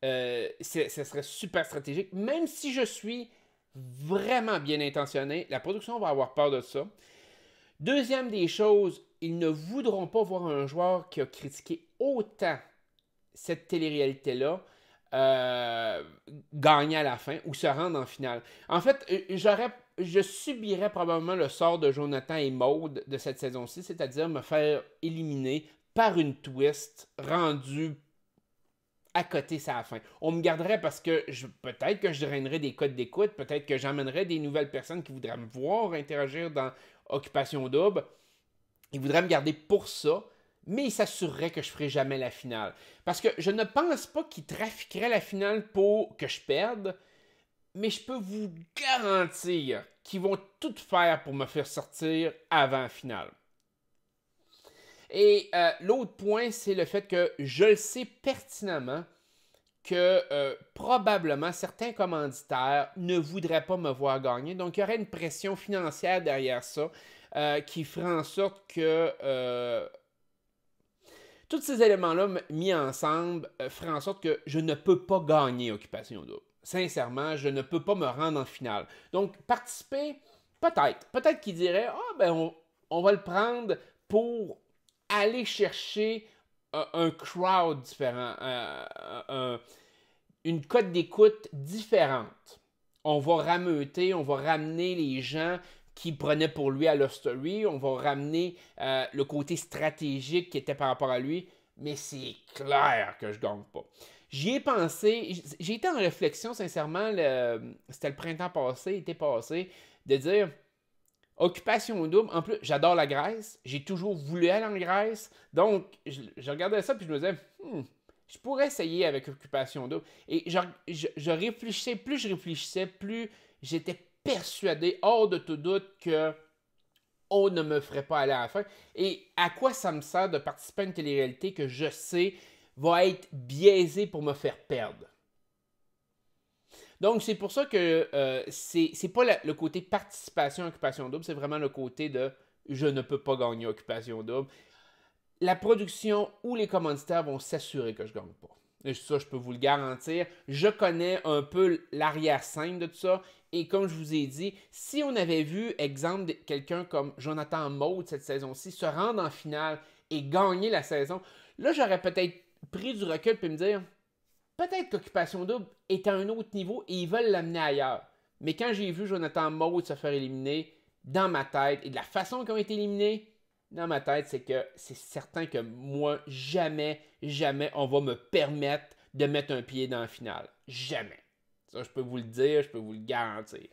ça serait super stratégique. Même si je suis vraiment bien intentionné, la production va avoir peur de ça. Deuxième des choses, ils ne voudront pas voir un joueur qui a critiqué autant cette télé-réalité-là gagner à la fin ou se rendre en finale. En fait, je subirais probablement le sort de Jonathan et Maude de cette saison-ci, c'est-à-dire me faire éliminer par une twist rendue à côté ça à la fin. On me garderait parce que peut-être que je drainerais des codes d'écoute, peut-être que j'emmènerais des nouvelles personnes qui voudraient me voir interagir dans Occupation Double. Ils voudraient me garder pour ça, mais ils s'assureraient que je ne ferais jamais la finale. Parce que je ne pense pas qu'ils trafiqueraient la finale pour que je perde, mais je peux vous garantir qu'ils vont tout faire pour me faire sortir avant la finale. Et l'autre point, c'est le fait que je le sais pertinemment que probablement certains commanditaires ne voudraient pas me voir gagner. Donc, il y aurait une pression financière derrière ça qui ferait en sorte que tous ces éléments-là mis ensemble feraient en sorte que je ne peux pas gagner Occupation Double. Sincèrement, je ne peux pas me rendre en finale. Donc, participer, peut-être. Peut-être qu'il dirait, ah, ben, on va le prendre pour aller chercher un crowd différent, une cote d'écoute différente. On va rameuter, on va ramener les gens qui prenaient pour lui à Love Story, on va ramener le côté stratégique qui était par rapport à lui, mais c'est clair que je ne gagne pas. J'y ai pensé, j'ai été en réflexion sincèrement, c'était le printemps passé, l'été passé, de dire Occupation double. En plus, j'adore la Grèce. J'ai toujours voulu aller en Grèce. Donc, je regardais ça puis je me disais, je pourrais essayer avec Occupation double. Et je réfléchissais, plus j'étais persuadé, hors de tout doute, que on ne me ferait pas aller à la fin. Et à quoi ça me sert de participer à une télé-réalité que je sais va être biaisée pour me faire perdre? Donc, c'est pour ça que c'est pas le côté participation à Occupation Double, c'est vraiment le côté de je ne peux pas gagner Occupation Double. La production ou les commanditaires vont s'assurer que je ne gagne pas. Et ça, je peux vous le garantir. Je connais un peu l'arrière-scène de tout ça. Et comme je vous ai dit, si on avait vu, exemple, quelqu'un comme Jonathan Maude cette saison-ci se rendre en finale et gagner la saison, là, j'aurais peut-être pris du recul et me dire peut-être qu'Occupation Double est à un autre niveau et ils veulent l'amener ailleurs. Mais quand j'ai vu Jonathan Maude se faire éliminer, dans ma tête, et de la façon qu'ils ont été éliminés, dans ma tête, c'est que c'est certain que moi, jamais on va me permettre de mettre un pied dans la finale. Jamais. Ça, je peux vous le dire, je peux vous le garantir.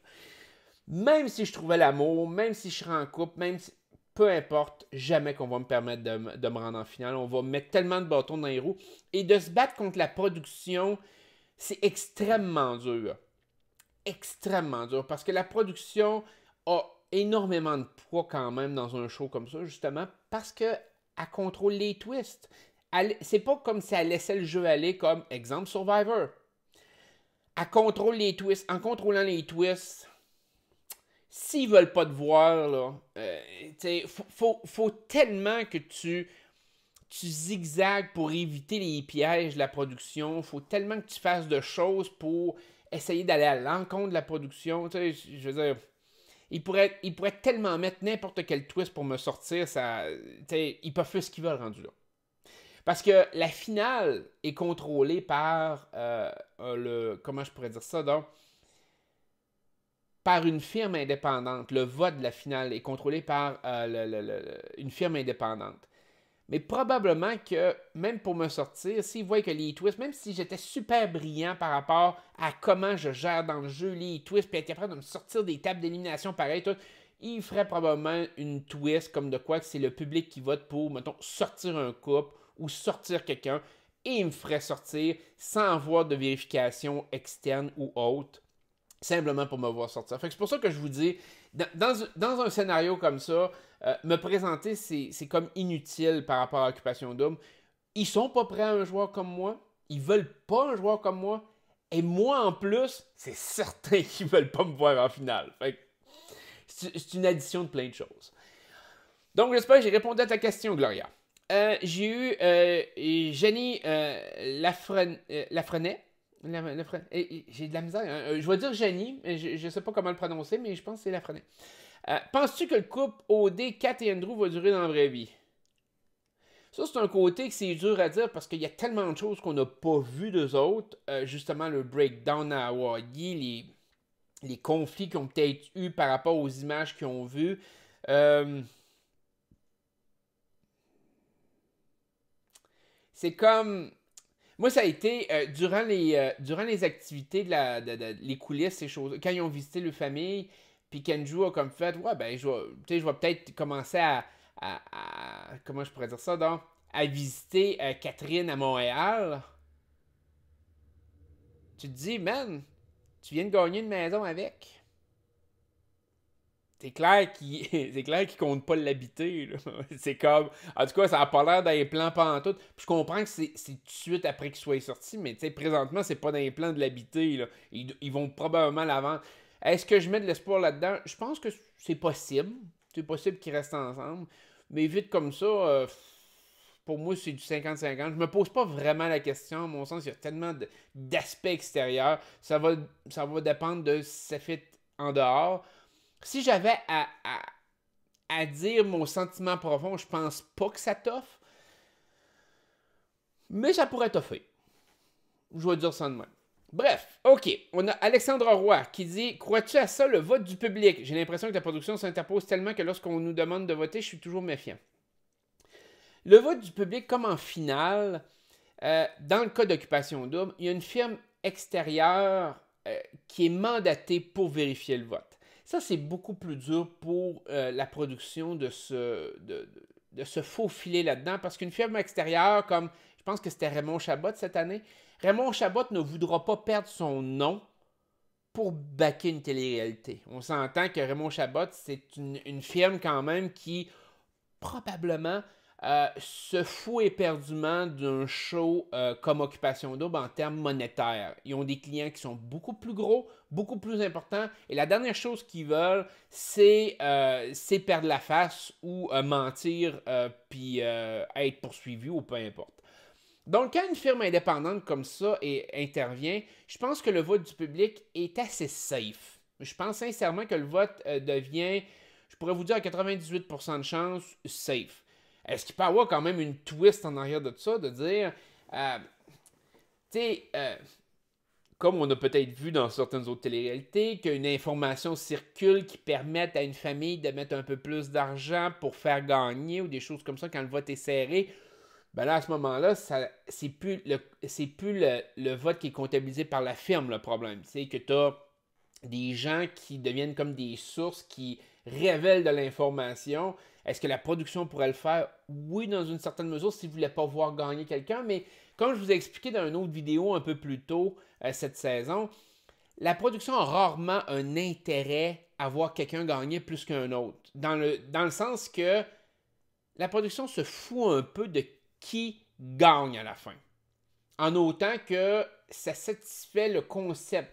Même si je trouvais l'amour, même si je serais en couple, même si... Peu importe, jamais qu'on va me permettre de me rendre en finale. On va mettre tellement de bâtons dans les roues. Et de se battre contre la production, c'est extrêmement dur. Extrêmement dur. Parce que la production a énormément de poids quand même dans un show comme ça, justement, parce qu'elle contrôle les twists. C'est pas comme si elle laissait le jeu aller comme, exemple, Survivor. Elle contrôle les twists. En contrôlant les twists, s'ils veulent pas te voir, là, faut tellement que tu zigzagues pour éviter les pièges de la production. Faut tellement que tu fasses de choses pour essayer d'aller à l'encontre de la production. Je veux dire, ils pourraient tellement mettre n'importe quel twist pour me sortir. Ils peuvent faire ce qu'ils veulent rendu là. Parce que la finale est contrôlée par comment je pourrais dire ça, donc par une firme indépendante. Le vote de la finale est contrôlé par une firme indépendante. Mais probablement que, même pour me sortir, s'ils voient que les twists, même si j'étais super brillant par rapport à comment je gère dans le jeu les twists, puis être capable de me sortir des tables d'élimination pareil, tout, ils feraient probablement une twist comme de quoi que c'est le public qui vote pour, mettons, sortir un couple ou sortir quelqu'un, et ils me feraient sortir sans avoir de vérification externe ou autre, simplement pour me voir sortir. Fait que c'est pour ça que je vous dis, dans un scénario comme ça, me présenter, c'est comme inutile par rapport à Occupation Double. Ils sont pas prêts à un joueur comme moi. Ils veulent pas un joueur comme moi. Et moi, en plus, c'est certain qu'ils veulent pas me voir en finale. Fait que c'est une addition de plein de choses. Donc, j'espère que j'ai répondu à ta question, Gloria. J'ai eu Jenny Lafrenet. J'ai de la misère. Je vais dire Jenny, je ne sais pas comment le prononcer, mais je pense que c'est Lafrenet. Penses-tu que le couple OD, Kat et Andrew va durer dans la vraie vie? Ça, c'est un côté que c'est dur à dire parce qu'il y a tellement de choses qu'on n'a pas vues d'eux autres. Justement, le breakdown à Hawaii, les conflits qu'ils ont peut-être eu par rapport aux images qu'ils ont vues. C'est comme... Moi, ça a été durant les activités les coulisses, ces choses. Quand ils ont visité leur famille, puis Kenju a comme fait, ouais, ben, je vais peut-être commencer comment je pourrais dire ça, donc, à visiter Catherine à Montréal. Tu te dis, man, tu viens de gagner une maison avec. C'est clair qu'il compte pas l'habiter. C'est comme. En tout cas, ça n'a pas l'air dans les plans pantoute. Puis je comprends que c'est tout de suite après qu'il soit sorti, mais présentement, c'est pas dans les plans de l'habiter. Ils vont probablement la vendre. Est-ce que je mets de l'espoir là-dedans? Je pense que c'est possible. C'est possible qu'ils restent ensemble. Mais vite comme ça, pour moi, c'est du 50-50. Je me pose pas vraiment la question. À mon sens, il y a tellement d'aspects extérieurs. Ça va dépendre de si ça fit en dehors. Si j'avais à dire mon sentiment profond, je pense pas que ça t'offre. Mais ça pourrait t'offrir. Je vais dire ça de même. Bref, ok. On a Alexandre Roy qui dit: crois-tu à ça, le vote du public? J'ai l'impression que la production s'interpose tellement que lorsqu'on nous demande de voter, je suis toujours méfiant. Le vote du public, comme en finale, dans le cas d'Occupation Double, il y a une firme extérieure qui est mandatée pour vérifier le vote. Ça, c'est beaucoup plus dur pour la production de se faufiler là-dedans, parce qu'une firme extérieure, comme je pense que c'était Raymond Chabot cette année, Raymond Chabot ne voudra pas perdre son nom pour backer une télé-réalité. On s'entend que Raymond Chabot, c'est une firme quand même qui probablement se fout éperdument d'un show comme Occupation Double en termes monétaires. Ils ont des clients qui sont beaucoup plus gros, beaucoup plus importants, et la dernière chose qu'ils veulent, c'est perdre la face ou mentir puis être poursuivi ou peu importe. Donc, quand une firme indépendante comme ça intervient, je pense que le vote du public est assez safe. Je pense sincèrement que le vote devient, je pourrais vous dire à 98% de chance, safe. Est-ce qu'il peut y avoir quand même une twist en arrière de ça, de dire, tu sais, comme on a peut-être vu dans certaines autres télé-réalités, qu'une information circule qui permette à une famille de mettre un peu plus d'argent pour faire gagner ou des choses comme ça quand le vote est serré? Ben là, à ce moment-là, c'est plus le vote qui est comptabilisé par la firme, le problème. C'est que tu as des gens qui deviennent comme des sources qui révèlent de l'information. Est-ce que la production pourrait le faire? Oui, dans une certaine mesure, si vous ne voulez pas voir gagner quelqu'un, mais comme je vous ai expliqué dans une autre vidéo un peu plus tôt cette saison, la production a rarement un intérêt à voir quelqu'un gagner plus qu'un autre. Dans le sens que la production se fout un peu de qui gagne à la fin. En autant que ça satisfait le concept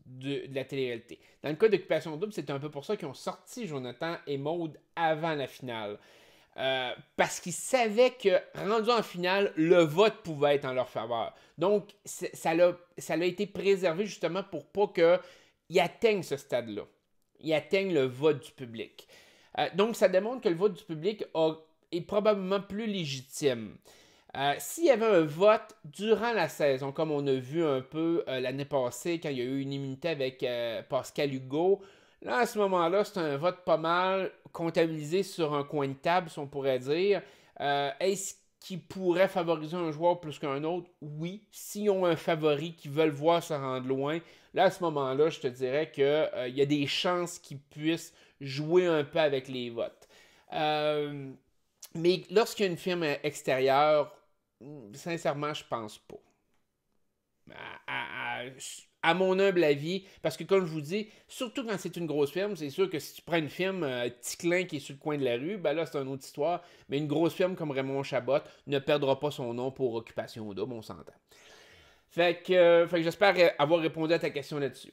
de la télé-réalité. Dans le cas d'Occupation Double, c'est un peu pour ça qu'ils ont sorti Jonathan et Maude avant la finale. Parce qu'ils savaient que, rendu en finale, le vote pouvait être en leur faveur. Donc, ça a été préservé justement pour pas qu'ils atteignent ce stade-là. Ils atteignent le vote du public. Donc, ça démontre que le vote du public est probablement plus légitime. S'il y avait un vote durant la saison, comme on a vu un peu l'année passée, quand il y a eu une immunité avec Pascal Hugo, là, à ce moment-là, c'est un vote pas mal comptabilisé sur un coin de table, si on pourrait dire. Est-ce qu'il pourrait favoriser un joueur plus qu'un autre? Oui. S'ils ont un favori qu'ils veulent voir se rendre loin, là, à ce moment-là, je te dirais qu'il y a des chances qu'ils puissent jouer un peu avec les votes. Mais lorsqu'il y a une firme extérieure, sincèrement, je pense pas. À mon humble avis, parce que comme je vous dis, surtout quand c'est une grosse firme, c'est sûr que si tu prends une firme Ticlin qui est sur le coin de la rue, ben là c'est une autre histoire, mais une grosse firme comme Raymond Chabot ne perdra pas son nom pour Occupation Double, on s'entend. Fait que j'espère avoir répondu à ta question là-dessus.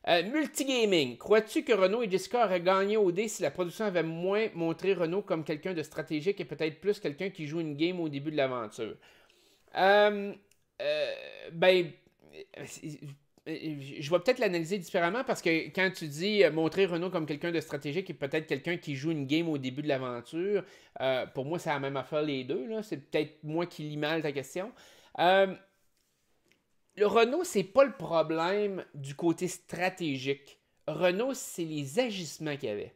Multigaming. Crois-tu que Renaud et Jessica auraient gagné au dé si la production avait moins montré Renaud comme quelqu'un de stratégique et peut-être plus quelqu'un qui joue une game au début de l'aventure? Je vais peut-être l'analyser différemment parce que quand tu dis montrer Renaud comme quelqu'un de stratégique et peut-être quelqu'un qui joue une game au début de l'aventure, pour moi, c'est la même affaire les deux. Là. C'est peut-être moi qui lis mal ta question. Le Renault, c'est pas le problème du côté stratégique. Renault, c'est les agissements qu'il y avait.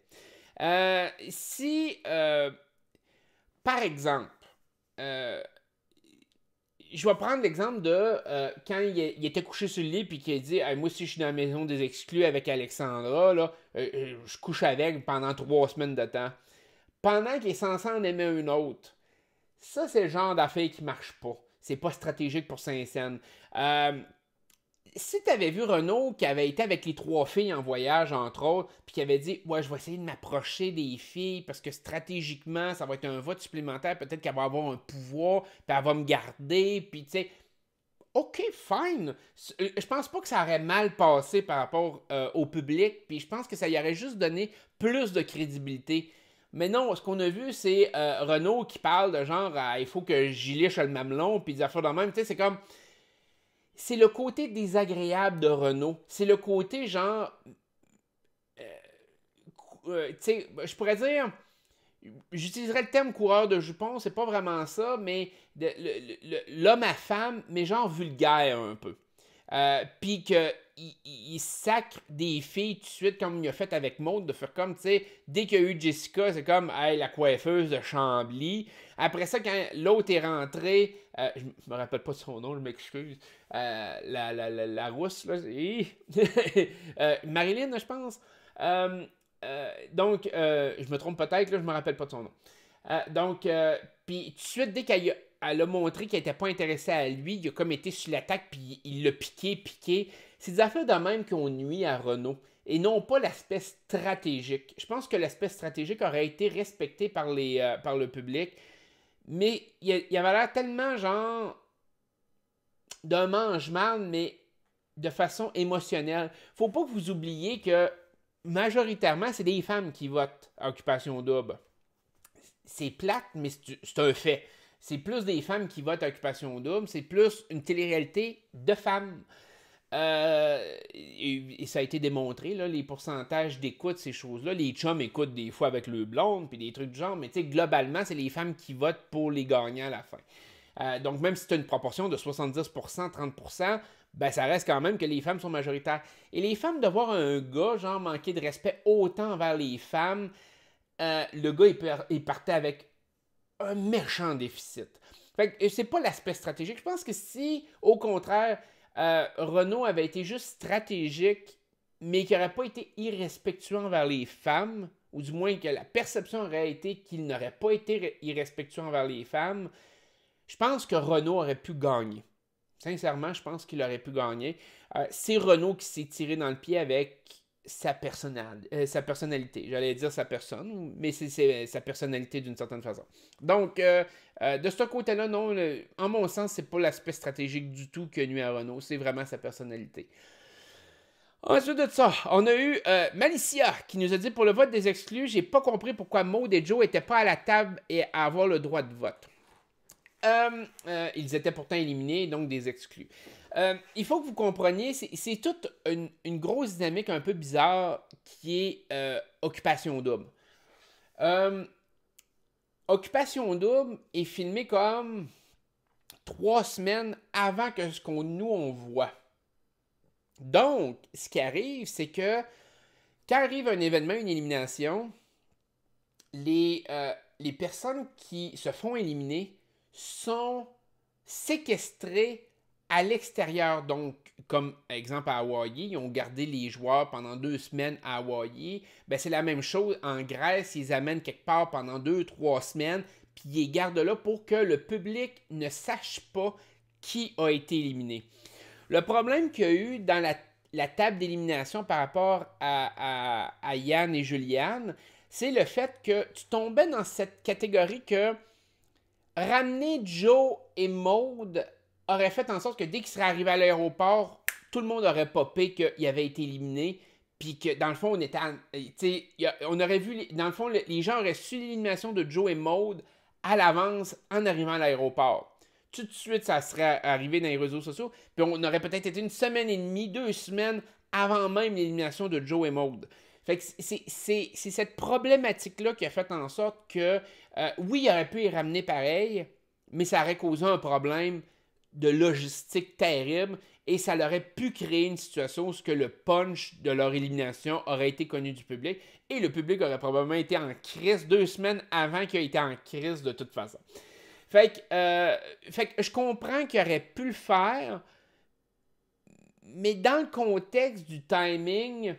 Par exemple, je vais prendre l'exemple de quand il était couché sur le lit puis qu'il a dit hey, moi, si je suis dans la maison des exclus avec Alexandra, là, je couche avec pendant 3 semaines de temps. Pendant qu'il est censé en aimer une autre. Ça, c'est le genre d'affaire qui marche pas. C'est pas stratégique pour Saint-Saëns. Si tu avais vu Renaud qui avait été avec les 3 filles en voyage, entre autres, puis qui avait dit ouais, je vais essayer de m'approcher des filles parce que stratégiquement, ça va être un vote supplémentaire, peut-être qu'elle va avoir un pouvoir, puis elle va me garder, puis tu sais. OK, fine. Je pense pas que ça aurait mal passé par rapport au public, puis je pense que ça y aurait juste donné plus de crédibilité. Mais non, ce qu'on a vu, c'est Renaud qui parle de genre, il faut que j'y liche le mamelon, puis des affaires de même. Tu sais, c'est comme. C'est le côté désagréable de Renaud. C'est le côté genre. Tu sais, je pourrais dire. J'utiliserais le terme coureur de jupons, c'est pas vraiment ça, mais l'homme à femme, mais genre vulgaire un peu. Puis qu'il sacre des filles tout de suite, comme il a fait avec Maud, de faire comme, tu sais, dès qu'il y a eu Jessica, c'est comme, hey, la coiffeuse de Chambly. Après ça, quand l'autre est rentré, je me rappelle pas de son nom, je m'excuse, la rousse, là, Marilyn, je pense. Donc, je me trompe peut-être, là, je me rappelle pas de son nom. Puis tout de suite, dès elle a montré qu'elle n'était pas intéressée à lui, il a comme été sur l'attaque, puis il l'a piqué. C'est des affaires de même qui ont nuit à Renault, et non pas l'aspect stratégique. Je pense que l'aspect stratégique aurait été respecté par le public, mais il avait l'air tellement genre d'un mange-marde, mais de façon émotionnelle. Faut pas que vous oubliez que majoritairement, c'est des femmes qui votent à Occupation Double. C'est plate, mais c'est un fait. C'est plus des femmes qui votent à Occupation Double, c'est plus une télé-réalité de femmes. Et ça a été démontré, là, les pourcentages d'écoute, ces choses-là. Les chums écoutent des fois avec le blonde, puis des trucs du genre, mais globalement, c'est les femmes qui votent pour les gagnants à la fin. Donc, même si c'est une proportion de 70%, 30%, ben ça reste quand même que les femmes sont majoritaires. Et les femmes, de voir un gars, genre, manquer de respect autant envers les femmes, le gars, il partait avec un méchant déficit. Fait que c'est pas l'aspect stratégique. Je pense que si, au contraire, Renaud avait été juste stratégique, mais qu'il n'aurait pas été irrespectueux envers les femmes, ou du moins que la perception aurait été qu'il n'aurait pas été irrespectueux envers les femmes, je pense que Renaud aurait pu gagner. Sincèrement, je pense qu'il aurait pu gagner. C'est Renaud qui s'est tiré dans le pied avec sa personnalité. J'allais dire sa personne, mais c'est sa personnalité d'une certaine façon. Donc, de ce côté-là, non, en mon sens, c'est pas l'aspect stratégique du tout qui nuit à Renaud, c'est vraiment sa personnalité. Ensuite de ça, on a eu Malicia qui nous a dit pour le vote des exclus, j'ai pas compris pourquoi Maud et Joe n'étaient pas à la table et à avoir le droit de vote. Ils étaient pourtant éliminés, donc des exclus. Il faut que vous compreniez, c'est toute une grosse dynamique un peu bizarre qui est Occupation Double. Occupation Double est filmé comme 3 semaines avant que ce qu'on on voit. Donc, ce qui arrive, c'est que quand arrive un événement, une élimination, les personnes qui se font éliminer sont séquestrées à l'extérieur. Donc, comme exemple à Hawaï, ils ont gardé les joueurs pendant 2 semaines à Hawaï. Ben, c'est la même chose en Grèce, ils les amènent quelque part pendant 2-3 semaines, puis ils les gardent là pour que le public ne sache pas qui a été éliminé. Le problème qu'il y a eu dans la table d'élimination par rapport à Yann et Juliane, c'est le fait que tu tombais dans cette catégorie que ramener Joe et Maud aurait fait en sorte que dès qu'ils seraient arrivés à l'aéroport, tout le monde aurait popé qu'il avait été éliminé, puis que dans le fond, on aurait vu, dans le fond, les gens auraient su l'élimination de Joe et Maud à l'avance en arrivant à l'aéroport. Tout de suite, ça serait arrivé dans les réseaux sociaux, puis on aurait peut-être été 1 semaine et demie, 2 semaines avant même l'élimination de Joe et Maud. Fait que c'est cette problématique-là qui a fait en sorte que, oui, il aurait pu y ramener pareil, mais ça aurait causé un problème de logistique terrible et ça aurait pu créer une situation où le punch de leur élimination aurait été connu du public et le public aurait probablement été en crise 2 semaines avant qu'il ait été en crise de toute façon. Fait que je comprends qu'il aurait pu le faire, mais dans le contexte du timing,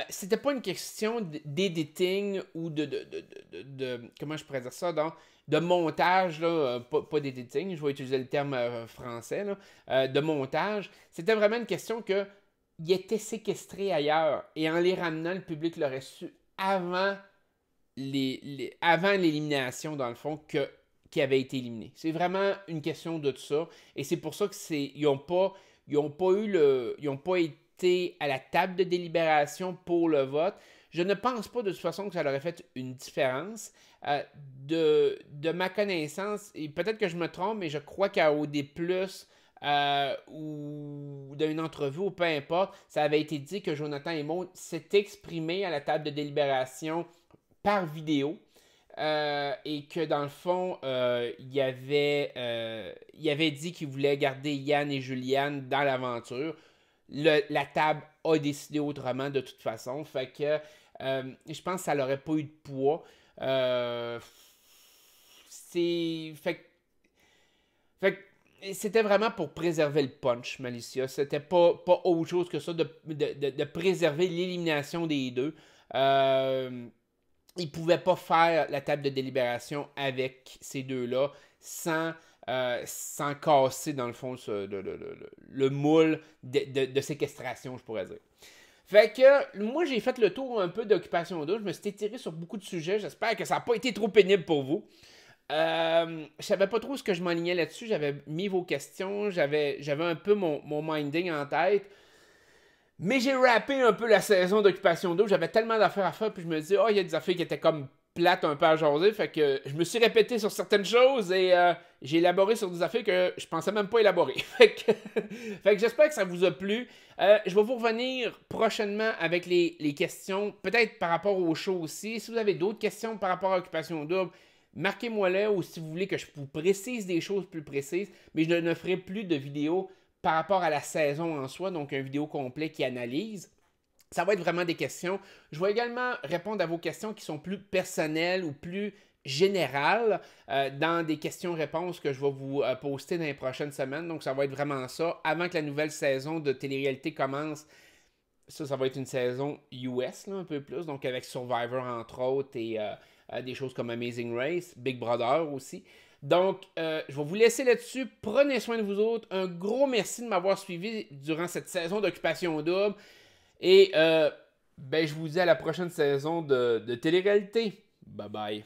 c'était pas une question d'editing ou de comment je pourrais dire ça, de montage, là, pas d'editing, je vais utiliser le terme français, là, de montage. C'était vraiment une question que il était séquestré ailleurs et en les ramenant, le public l'aurait su avant l'élimination, dans le fond, qui avait été éliminé. C'est vraiment une question de tout ça et c'est pour ça que ils n'ont pas été à la table de délibération pour le vote. Je ne pense pas de toute façon que ça aurait fait une différence. De ma connaissance, et peut-être que je me trompe, mais je crois qu'à OD+, ou d'une entrevue, ou peu importe, ça avait été dit que Jonathan Aymon s'est exprimé à la table de délibération par vidéo. Et que dans le fond, il avait dit qu'il voulait garder Yann et Juliane dans l'aventure. La table a décidé autrement de toute façon. Fait que je pense que ça n'aurait pas eu de poids. Fait que c'était vraiment pour préserver le punch, Malicia. C'était pas autre chose que ça de préserver l'élimination des deux. Ils ne pouvaient pas faire la table de délibération avec ces deux-là sans casser, dans le fond, le moule de séquestration, je pourrais dire. Fait que moi, j'ai fait le tour un peu d'Occupation Double. Je me suis étiré sur beaucoup de sujets. J'espère que ça n'a pas été trop pénible pour vous. Je savais pas trop ce que je m'alignais là-dessus. J'avais mis vos questions. J'avais un peu mon minding en tête. Mais j'ai rappé un peu la saison d'Occupation Double. J'avais tellement d'affaires à faire. Puis je me dis, il y a des affaires qui étaient comme plates un peu à jaser. Fait que je me suis répété sur certaines choses et j'ai élaboré sur des affaires que je pensais même pas élaborer. fait que j'espère que ça vous a plu. Je vais vous revenir prochainement avec les questions, peut-être par rapport au show aussi. Si vous avez d'autres questions par rapport à Occupation Double, marquez-moi là, ou si vous voulez que je vous précise des choses plus précises. Mais je ne ferai plus de vidéos par rapport à la saison en soi, donc une vidéo complète qui analyse. Ça va être vraiment des questions. Je vais également répondre à vos questions qui sont plus personnelles ou plus générales dans des questions-réponses que je vais vous poster dans les prochaines semaines. Donc, ça va être vraiment ça. Avant que la nouvelle saison de télé-réalité commence, ça va être une saison US, là, un peu plus. Donc, avec Survivor, entre autres, et des choses comme Amazing Race, Big Brother aussi. Donc, je vais vous laisser là-dessus. Prenez soin de vous autres. Un gros merci de m'avoir suivi durant cette saison d'Occupation Double. Et je vous dis à la prochaine saison de télé-réalité. Bye bye.